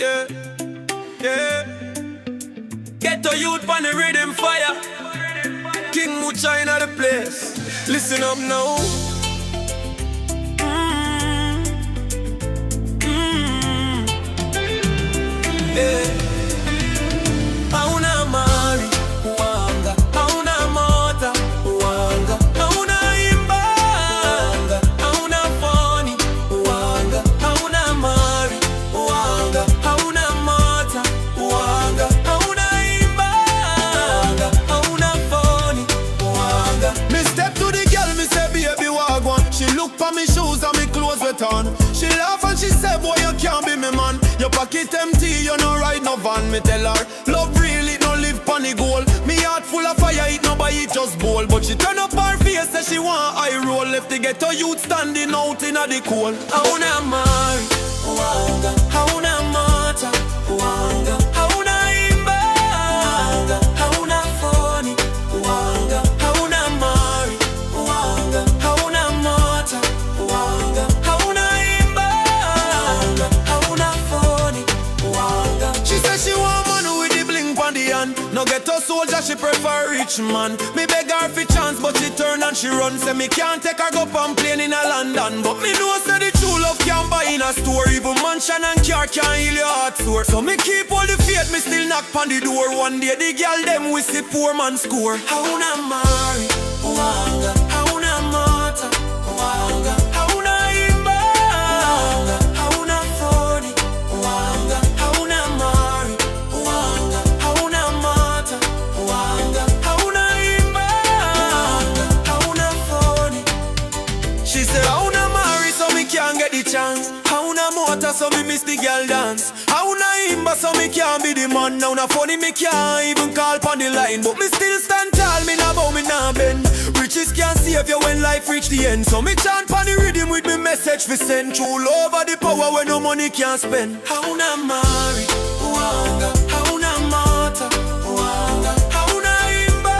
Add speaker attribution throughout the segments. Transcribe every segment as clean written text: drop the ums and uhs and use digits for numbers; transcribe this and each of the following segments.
Speaker 1: Yeah, yeah. Ghetto youth on the rhythm fire. King Muchah in the place. Listen up now. Yeah. Hauna mari, Wanga. Hauna mota, Wanga. Hauna imba, Wanga. Hauna funny, Wanga. Hauna mari, Wanga. Hauna mota, Wanga. Hauna imba, Wanga. Hauna funny, Wanga. Me step to the girl, me say baby wagwan. She look for me shoes and me clothes wet on. She laugh and she say boy you can't be me man. Your pocket empty, you no ride no van. Me tell her, love really no live pon the goal. Me heart full of fire, it no buy it just bowl. But she turn up her face, say she want eye roll. Left the ghetto youth standing out in the cold. Hauna mari, Wanga. Hauna mata, Wanga. Hauna imba, Wanga. Hauna funny, Wanga. Hauna mari, Wanga. Hauna mata, Wanga. Hauna imba, Wanga. Hauna funny, Wanga. She says she want money with the bling pon the hand. No ghetto soldier, she prefer rich man. Me beg her for chance, but she turn and she run. Say me can't take her go on plane in a London. But me know say the true love can't buy in a store. Even mansion and car can't heal your heart sore. So me keep all the faith, me still knock pon the door. One day the girl them we see poor man score. Hauna mari, Wanga. Hauna mata, Wanga. Hauna imba, Wanga. Hauna funny, Wanga. Hauna mari, Wanga. Hauna mata, Wanga. Hauna imba, Wanga. Hauna funny. She say hauna mari so me can't get the chance. Hauna mota so me miss the girl dance. Hauna imba so me can't be the man. Now na funny me can't even call pon the line. But me still stand tall, me nah bow, me nah bend. Riches can't save you when life reach the end. So me chant pon the rhythm with me message fi send. True over the power when no money can't spend. Hauna mari, Wanga. Hauna mata, Wanga. Hauna imba,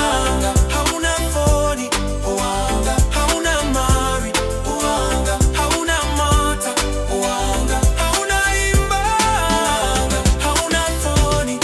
Speaker 1: Wanga. Hauna funny, Wanga. Hauna mari, Wanga. Hauna mata, Wanga. Hauna imba, Wanga. Hauna funny,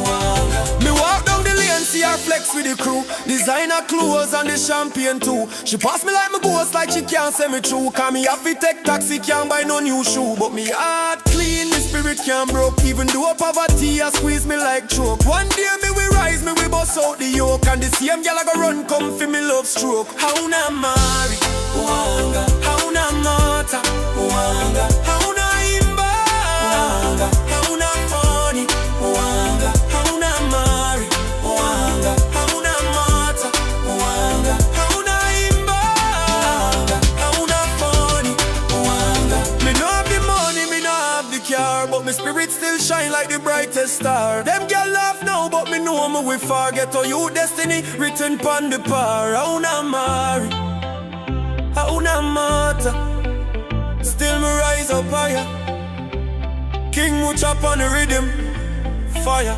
Speaker 1: Wanga. Me walk down the lane, see her flex with the crew. Designer clothes and the champagne too. She pass me like my ghost, like she can't say me true. Cause me have to take taxi, can't buy no new shoe. But me heart clean, me spirit can't broke. Even though poverty a squeeze me like choke. One day me we rise, me we bust out the yoke. And the same girl I go run come for me love stroke. Hauna mari, Wanga. Hauna mata, Wanga. Hauna imba, Wanga. Hauna funny, Wanga. Hauna mari, Wanga. Hauna mata, Wanga. Hauna imba, Wanga. Hauna funny, Wanga. Me no have the money, me no have the car, but me spirit still shine like the brightest star. Them girl laugh now, but me know me we forget. Or you destiny written pon the par. Hauna mari, hauna mata. Still me rise up higher. King Muchah on the rhythm, fire.